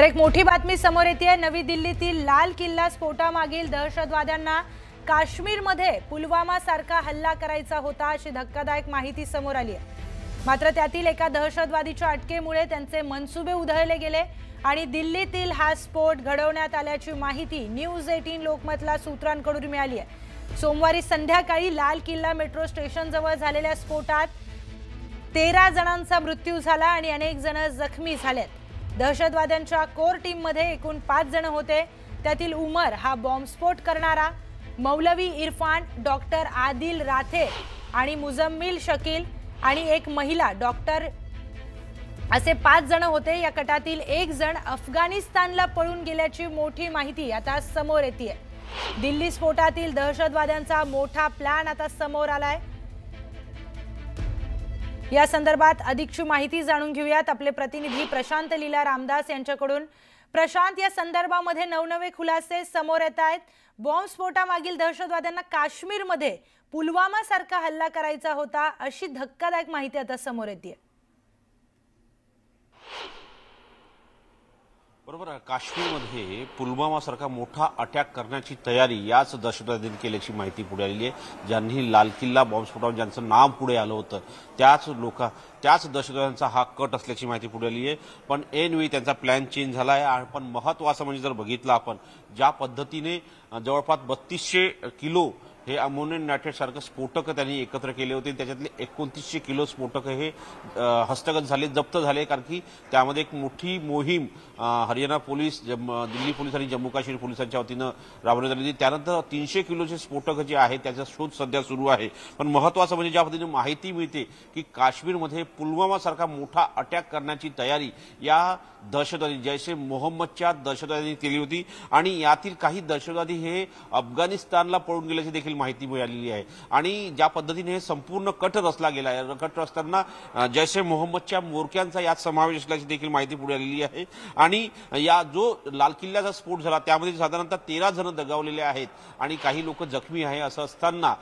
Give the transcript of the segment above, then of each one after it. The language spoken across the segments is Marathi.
तर एक मोठी बातमी समोर येते। नवी दिल्लीतील लाल किल्ला स्फोटामागील दहशतवाद्यांना काश्मीरमध्ये पुलवामा सारखा हल्ला करायचा होता अशी धक्कादायक माहिती समोर आली आहे। मात्र त्यातील एका दहशतवादीच्या अटकेमुळे त्यांचे मनसुबे उधळले गेले आणि दिल्लीतील हा स्फोट घडवण्यात आल्याची माहिती न्यूज 18 लोकमतला सूत्रांकडून मिळाली आहे। सोमवारी संध्याकाळी लाल किल्ला मेट्रो स्टेशन जवळ झालेल्या स्फोटात 13 जणांचा मृत्यू झाला आणि अनेक जण जखमी झालेत। दहशतवाद्यांच्या कोर टीम मध्ये एकूण 5 जण होते। त्यातील उमर हा बॉम्बस्फोट करणारा, मौलवी इरफान, डॉक्टर आदिल राथे आणि मुजम्मिल शकील आणि एक महिला डॉक्टर असे 5 जण होते। या कटातील एक जण अफगाणिस्तानला पळून गेल्याची मोठी माहिती आता समोर येते। दिल्ली स्फोटातील दहशतवाद्यांचा मोठा प्लॅन आता समोर आलाय। या संदर्भात अधिकची माहिती जाणून घेऊयात आपले प्रतिनिधी प्रशांत लीला रामदास यांच्याकडून। प्रशांत, या संदर्भामध्ये नवनवे खुलासे समोर येत आहेत। बॉम्बस्फोटामागील दहशतवाद्यांना काश्मीरमध्ये पुलवामा सारखा हल्ला करायचा होता अशी धक्कादायक माहिती आता समोर येते। बरोबर आहे, काश्मीरमध्ये पुलवामा सारखा मोठा अटॅक करण्याची तयारी याच दहशतवाद्यांनी केल्याची माहिती पुढे आलेली आहे। ज्यांनी लाल किल्ला बॉम्बस्फोटावर ज्यांचं नाव पुढे आलं होतं त्याच दहशतवाद्यांचा हा कट असल्याची माहिती पुढे आली आहे। पण ऐनवेळी त्यांचा प्लॅन चेंज झाला आहे। पण महत्त्वाचं म्हणजे जर बघितलं आपण ज्या पद्धतीने जवळपास 3200 किलो हे अमोनियम नायट्रेट सारखं स्फोटक त्यांनी एकत्र केले होते। त्याच्यातले 2900 किलो स्फोटक हे हस्तगत झाले, जप्त झाले, कारण की त्यामध्ये एक मोठी मोहीम हरियाणा पोलीस, दिल्ली पोलीस आणि जम्मू काश्मीर पोलिसांच्या वतीनं राबवण्यात आली होती। त्यानंतर 300 किलोचे स्फोटक जे आहे त्याचा शोध सध्या सुरू आहे। पण महत्त्वाचं म्हणजे ज्या पद्धतीने माहिती मिळते की काश्मीरमध्ये पुलवामा सारखा मोठा अटॅक करण्याची तयारी या दहशतवादी जैश ए मोहम्मदच्या दहशतवाद्यांनी केली होती आणि यातील काही दहशतवादी हे अफगाणिस्तानला पळून गेल्याची देखील माहिती मिळालेली आहे। आणि ज्या पद्धतीने हे संपूर्ण कट रचला गेला आहे, कट रचताना जैश ए मोहम्मदच्या म्होरक्यांचा यात समावेश असल्याची देखील माहिती पुढे आलेली आहे। आणि या जो लाल किल्ल्याचा स्फोट झाला त्यामध्ये साधारणतः 13 जण दगावलेले आहेत आणि काही लोक जखमी आहे। असं असताना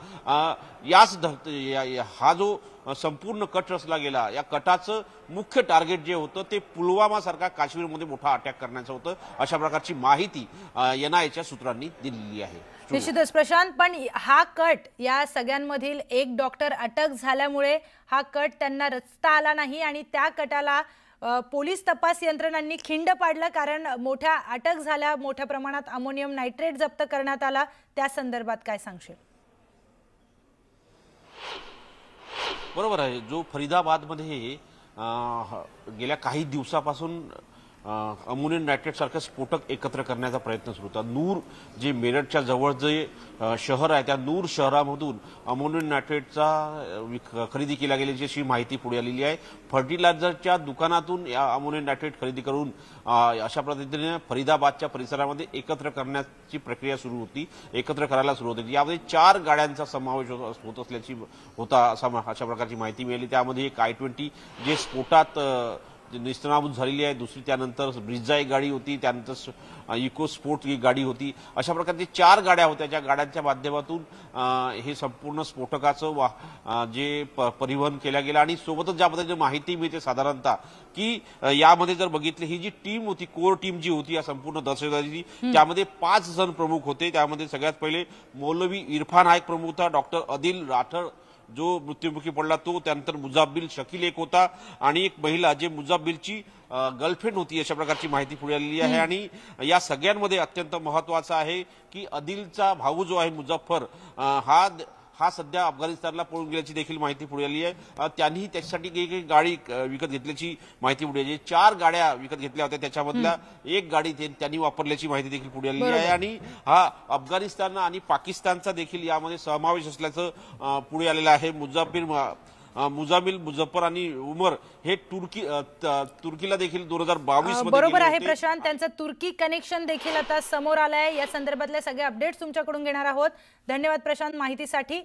हा जो संपूर्ण कट रचला गेला, या कटाचं मुख्य टार्गेट जे होतं ते पुलवामा सारखा काश्मीरमध्ये मोठा अटॅक करण्याचं होतं, अशा प्रकारची माहिती एनआयएच्या सूत्रांनी दिलेली आहे। निश्चितच प्रशांत, पण हा कट या सगळ्यांमधील एक डॉक्टर अटक झाल्यामुळे हा कट त्यांना रचता आला नाही आणि त्या कटाला पोलीस तपास यंत्रणांनी खिंड पाडलं, कारण मोठ्या अटक झाल्या, मोठ्या प्रमाणात अमोनियम नायट्रेट जप्त करण्यात आला। त्या संदर्भात काय सांगशील? बरोबर आहे, जो फरीदाबादमध्ये गेल्या काही दिवसापासून अमोनियम नायट्रेट सारखं स्फोटक एकत्र करण्याचा प्रयत्न सुरू होता। नूर जे मेरठच्या जवळ जे शहर आहे त्या नूर शहरामधून अमोनियम नायट्रेटचा खरेदी केला गेल्याची अशी माहिती पुढे आलेली आहे। फर्टिलायझरच्या दुकानातून या अमोनियम नायट्रेट खरेदी करून अशा पद्धतीने फरीदाबादच्या परिसरामध्ये एकत्र करण्याची प्रक्रिया सुरू होती, एकत्र करायला सुरू होती। यामध्ये 4 गाड्यांचा समावेश होत असल्याची अशा प्रकारची माहिती मिळाली। त्यामध्ये एक I-20 जे स्फोटात निस्तनाबूत झालेली आहे, दुसरी त्यानंतर ब्रिझा एक गाडी होती, त्यानंतर इको स्पोर्ट ही गाडी होती। अशा प्रकारची 4 गाड्या होत्या, ज्या गाड्यांच्या माध्यमातून हे संपूर्ण स्फोटकाचं जे परिवहन केल्या गेलं। आणि सोबतच ज्या पद्धतीने माहिती मिळते साधारणतः की यामध्ये जर बघितली ही जी टीम होती, कोर टीम जी होती या संपूर्ण दहशतवादी, त्यामध्ये 5 जण प्रमुख होते। त्यामध्ये सगळ्यात पहिले मौलवी इरफान हा एक प्रमुख होता, डॉक्टर आदिल राठर जो मृत्युमुखी पडला तो, त्यानंतर मुजम्मिल शकील एक होता आणि एक महिला जे मुजम्मिलची गर्लफ्रेंड होती, अशा प्रकारची माहिती पुढे आलेली आहे। आणि या सगळ्यांमध्ये अत्यंत महत्त्वाचं आहे की आदिलचा भाऊ जो आहे मुजफ्फर हा सध्या अफगाणिस्तानला पळून गेल्याची देखील माहिती पुढे आली आहे। त्यांनी त्याच्यासाठी एक गाडी विकत घेतल्याची माहिती पुढे आली। 4 गाड्या विकत घेतल्या होत्या, त्याच्यामधल्या एक गाडी त्यांनी वापरल्याची माहिती देखील पुढे आलेली आहे। आणि हा अफगाणिस्तान आणि पाकिस्तानचा देखील यामध्ये समावेश असल्याचं पुढे आलेलं आहे। मुजामिल, मुजफ्फर आणि उमर हे तुर्कीला देखील 2022 मध्ये बरोबर आहे प्रशांत, त्यांचं तुर्की कनेक्शन देखील आता समोर आलंय। या संदर्भातले सगळे अपडेट्स तुमच्याकडून घेणार आहोत। धन्यवाद प्रशांत माहितीसाठी।